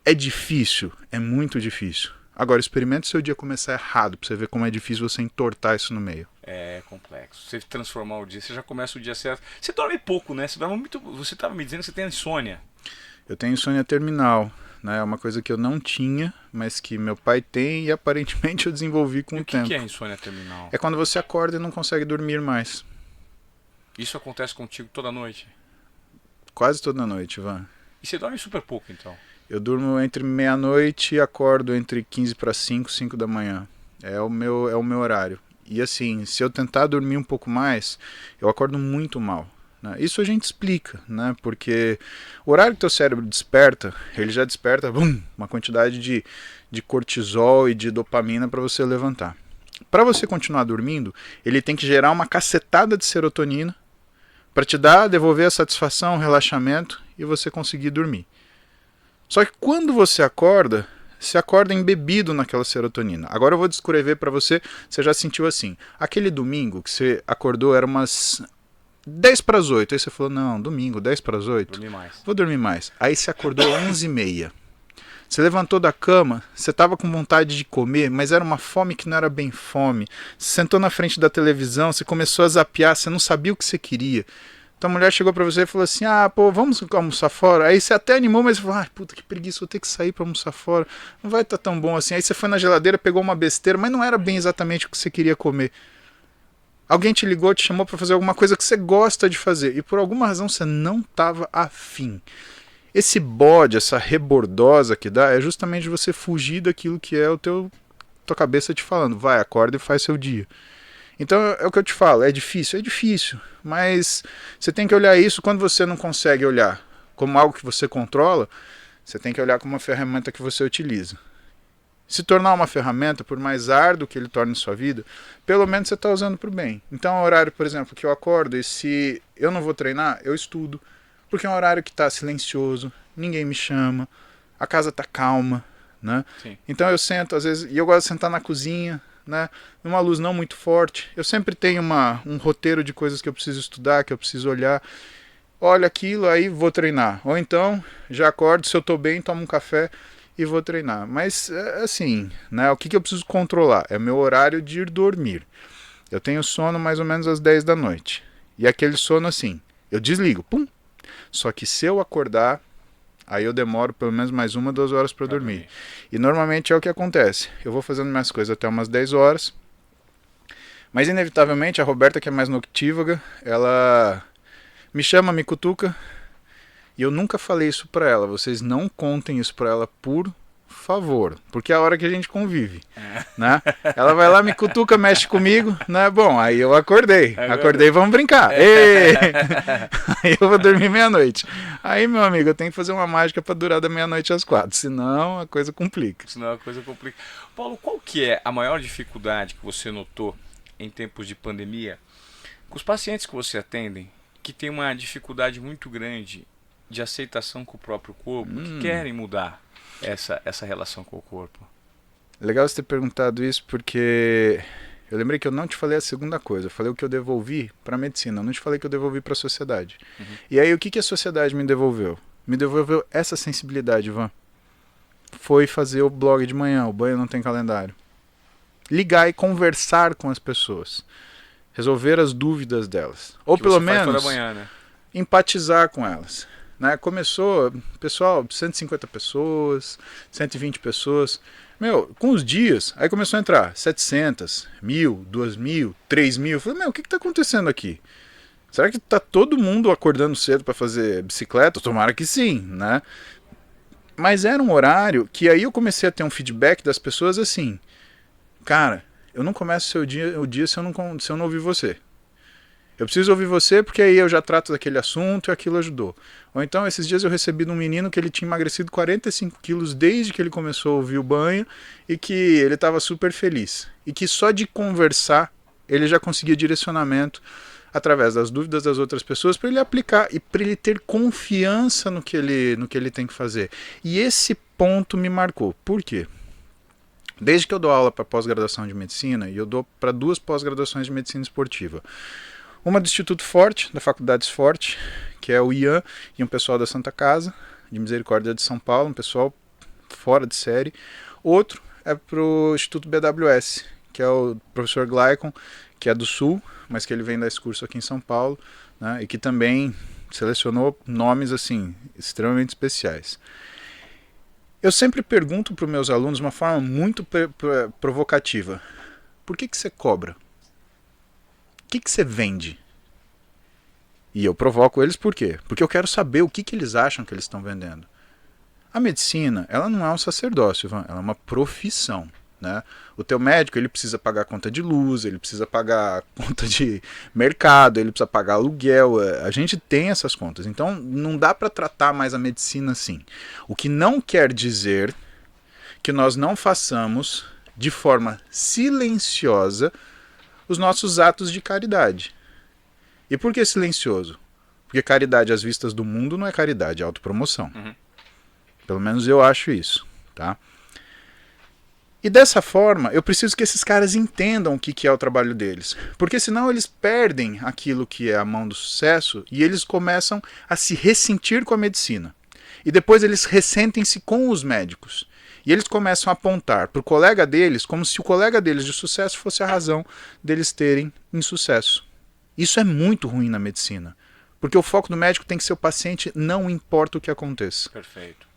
É difícil? É muito difícil. Agora, experimente seu dia começar errado, pra você ver como é difícil você entortar isso no meio. É complexo. Você transformar o dia, você já começa o dia certo. Você dorme pouco, né? Você dorme muito. Você estava me dizendo que você tem insônia. Eu tenho insônia terminal, né? É uma coisa que eu não tinha, mas que meu pai tem e aparentemente eu desenvolvi com E o o que é tempo. insônia terminal? É quando você acorda e não consegue dormir mais. Isso acontece contigo toda noite. Quase toda noite, Ivan. E você dorme super pouco, então. Eu durmo entre meia-noite e acordo entre 15 para 5, 5 da manhã. É o meu horário. E assim, se eu tentar dormir um pouco mais, eu acordo muito mal. Né? Isso a gente explica, né? Porque o horário que teu cérebro desperta, ele já desperta uma quantidade de cortisol e de dopamina para você levantar. Para você continuar dormindo, ele tem que gerar uma cacetada de serotonina para te dar, devolver a satisfação, o relaxamento e você conseguir dormir. Só que quando você acorda embebido naquela serotonina. Agora eu vou descrever para você, você já sentiu assim. Aquele domingo que você acordou era umas 10 para as 8. Aí você falou, não, domingo, 10 para as 8. Dormir mais. Vou dormir mais. Aí você acordou 11h30. Você levantou da cama, você estava com vontade de comer, mas era uma fome que não era bem fome. Você sentou na frente da televisão, você começou a zapear, você não sabia o que você queria. Então a mulher chegou pra você e falou assim, pô, vamos almoçar fora? Aí você até animou, mas falou, puta que preguiça, vou ter que sair pra almoçar fora. Não vai estar tão bom assim. Aí você foi na geladeira, pegou uma besteira, mas não era bem exatamente o que você queria comer. Alguém te ligou, te chamou pra fazer alguma coisa que você gosta de fazer e por alguma razão você não tava afim. Esse bode, essa rebordosa que dá, é justamente você fugir daquilo que é tua cabeça te falando, vai, acorda e faz seu dia. Então é o que eu te falo, é difícil, mas você tem que olhar isso quando você não consegue olhar como algo que você controla, você tem que olhar como uma ferramenta que você utiliza. Se tornar uma ferramenta, por mais árduo que ele torne sua vida, pelo menos você está usando para o bem. Então é um horário, por exemplo, que eu acordo e se eu não vou treinar, eu estudo, porque é um horário que está silencioso, ninguém me chama, a casa está calma, né? Sim. Então eu sento, às vezes, e eu gosto de sentar na cozinha, né? Numa luz não muito forte. Eu sempre tenho um roteiro de coisas que eu preciso estudar, que eu preciso olhar. Olha aquilo, aí vou treinar. Ou então, já acordo, se eu estou bem, tomo um café e vou treinar. Mas, assim, né? O que eu preciso controlar? É o meu horário de ir dormir. Eu tenho sono mais ou menos às 10 da noite. E aquele sono assim, eu desligo, pum. Só que se eu acordar, aí eu demoro pelo menos mais 1, 2 horas para dormir. E normalmente é o que acontece. Eu vou fazendo minhas coisas até umas 10 horas. Mas inevitavelmente a Roberta, que é mais noctívaga, ela me chama, me cutuca. E eu nunca falei isso pra ela. Vocês não contem isso pra ela, por favor. Porque é a hora que a gente convive. Né? Ela vai lá, me cutuca, mexe comigo. Né? Bom, aí eu acordei. Acordei, vamos brincar. Aí eu vou dormir meia-noite. Aí, meu amigo, eu tenho que fazer uma mágica pra durar da meia-noite às 4. Senão a coisa complica. Senão a coisa complica. Paulo, qual que é a maior dificuldade que você notou em tempos de pandemia com os pacientes que você atendem, que tem uma dificuldade muito grande de aceitação com o próprio corpo, que querem mudar essa relação com o corpo? Legal você ter perguntado isso, porque eu lembrei que eu não te falei a segunda coisa. Eu falei o que eu devolvi para a medicina, eu não te falei que eu devolvi para a sociedade. E aí o que a sociedade me devolveu? Me devolveu essa sensibilidade, Ivan. Foi fazer o blog de manhã, o banho não tem calendário. Ligar e conversar com as pessoas. Resolver as dúvidas delas. Ou Que pelo você faz menos toda manhã, né? empatizar com elas. Né? Começou, pessoal, 150 pessoas, 120 pessoas. Meu, com os dias, aí começou a entrar 700, 1.000, 2.000, 3.000. Eu falei, meu, o que está acontecendo aqui? Será que tá todo mundo acordando cedo para fazer bicicleta? Tomara que sim, né? Mas era um horário que aí eu comecei a ter um feedback das pessoas assim, cara, eu não começo o dia se eu não ouvir você. Eu preciso ouvir você porque aí eu já trato daquele assunto e aquilo ajudou. Ou então, esses dias eu recebi de um menino que ele tinha emagrecido 45 quilos desde que ele começou a ouvir o banho e que ele estava super feliz. E que só de conversar ele já conseguia direcionamento através das dúvidas das outras pessoas para ele aplicar e para ele ter confiança no que ele tem que fazer. E esse ponto me marcou. Por quê? Desde que eu dou aula para pós-graduação de medicina, e eu dou para 2 pós-graduações de medicina esportiva. Uma do Instituto Forte, da Faculdade Forte, que é o Ian e um pessoal da Santa Casa, de Misericórdia de São Paulo, um pessoal fora de série. Outro é para o Instituto BWS, que é o professor Glaicon, que é do Sul, mas que ele vem dar esse curso aqui em São Paulo, né, e que também selecionou nomes assim extremamente especiais. Eu sempre pergunto para os meus alunos de uma forma muito provocativa: por que você cobra? O que você vende? E eu provoco eles por quê? Porque eu quero saber o que eles acham que eles estão vendendo. A medicina, ela não é um sacerdócio, Ivan, ela é uma profissão. Né? O teu médico, ele precisa pagar conta de luz, ele precisa pagar conta de mercado, ele precisa pagar aluguel, a gente tem essas contas, então não dá para tratar mais a medicina assim. O que não quer dizer que nós não façamos de forma silenciosa os nossos atos de caridade. E por que silencioso? Porque caridade às vistas do mundo não é caridade, é autopromoção. Pelo menos eu acho isso, tá? E dessa forma, eu preciso que esses caras entendam o que é o trabalho deles. Porque senão eles perdem aquilo que é a mão do sucesso e eles começam a se ressentir com a medicina. E depois eles ressentem-se com os médicos. E eles começam a apontar para o colega deles como se o colega deles de sucesso fosse a razão deles terem insucesso. Isso é muito ruim na medicina. Porque o foco do médico tem que ser o paciente, não importa o que aconteça. Perfeito.